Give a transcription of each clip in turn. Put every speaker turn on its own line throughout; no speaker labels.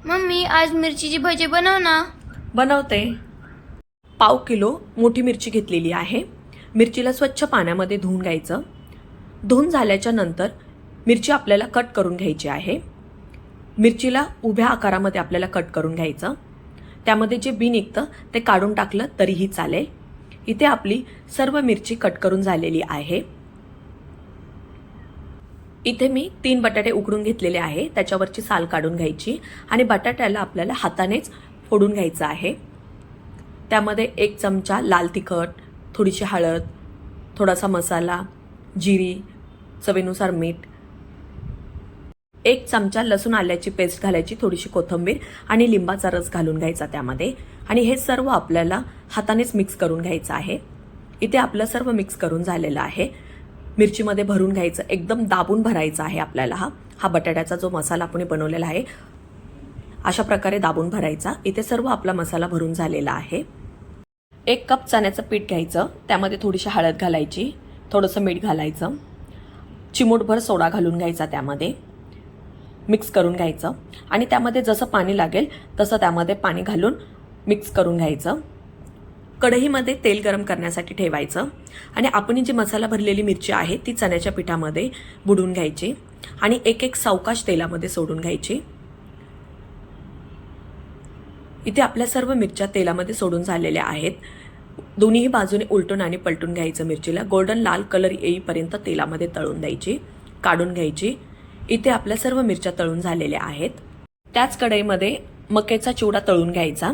Mummy आज मिरचीची भजी बनव ना.
बनवते. पाव किलो मोठी मिरची घेतलेली आहे. मिरचीला स्वच्छ पाण्यामध्ये धुवून घ्यायचं. धुवून झाल्याच्या नंतर मिरची आपल्याला कट करून घ्यायची आहे. मिरचीला उभ्या आकारामध्ये आपल्याला कट करून घ्यायचं. त्यामध्ये जे बी निघतं ते काढून टाकलं तरीही चालेल. इथे आपली सर्व मिरची कट करून झालेली आहे. इथे मी 3 बटाटे उकडून घेतलेले आहे. त्याच्यावरची साल काढून घ्यायची आणि बटाट्याला आपल्याला हातानेच फोडून घ्यायचं आहे. त्यामध्ये 1 चमचा लाल तिखट, थोडीशी हळद, थोडासा मसाला, जिरी, चवीनुसार मीठ, 1 चमचा लसूण आल्याची पेस्ट घालायची, थोडीशी कोथिंबीर आणि लिंबाचा रस घालून घ्यायचा त्यामध्ये. आणि हे सर्व आपल्याला हातानेच मिक्स करून घ्यायचं आहे. इथे आपलं सर्व मिक्स करून झालेलं आहे. मिरचीमध्ये भरून घ्यायचं, एकदम दाबून भरायचा आहे आपल्याला. हा बटाट्याचा जो मसाला आपण बनवलेला आहे अशा प्रकारे दाबून भरायचा. इथे सर्व आपला मसाला भरून झालेला आहे. 1 कप चण्याचं पीठ घ्यायचं, त्यामध्ये थोडीशी हळद घालायची, थोडंसं मीठ घालायचं, चिमूटभर सोडा घालून घ्यायचा, त्यामध्ये मिक्स करून घ्यायचं. आणि त्यामध्ये जसं पाणी लागेल तसं त्यामध्ये पाणी घालून मिक्स करून घ्यायचं. कढईमध्ये तेल गरम करण्यासाठी ठेवायचं आणि आपण जी मसाला भरलेली मिरची आहे ती चण्याच्या पिठामध्ये बुडवून घ्यायची आणि एक सावकाश तेलामध्ये सोडून घ्यायची. इथे आपल्या सर्व मिरच्या तेलामध्ये सोडून झालेल्या आहेत. दोन्ही बाजूने उलटून आणि पलटून घ्यायचं. मिरचीला गोल्डन लाल कलर येईपर्यंत तेलामध्ये तळून द्यायची, काढून घ्यायची. इथे आपल्या सर्व मिरच्या तळून झालेल्या आहेत. त्याच कढईमध्ये मक्याचा चिवडा तळून घ्यायचा.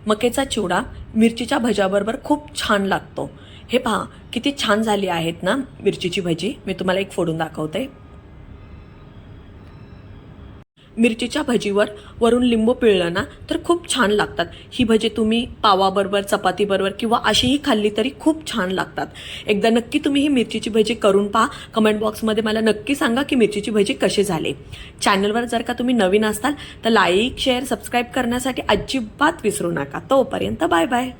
मक्याचा चिवडा मिरचीच्या भज्याबरोबर खूप छान लागतो. हे पहा किती छान झाली आहेत ना मिरचीची भजी. मी तुम्हाला एक फोडून दाखवते. मिरचीच्या भजीवर वरून लिंबू पिळलं ना तर खूप छान लागतात. ही भजी तुम्ही पावाबरोबर, चपातीबरोबर किंवा अशीही खाल्ली तरी खूप छान लागतात. एकदा नक्की तुम्ही ही मिरचीची भजी करून पहा. कमेंट बॉक्समध्ये मला नक्की सांगा की मिरचीची भजी कशी झाली. चॅनलवर जर का तुम्ही नवीन असाल तर लाईक, शेअर, सबस्क्राईब करण्यासाठी अजिबात विसरू नका. तोपर्यंत बाय बाय.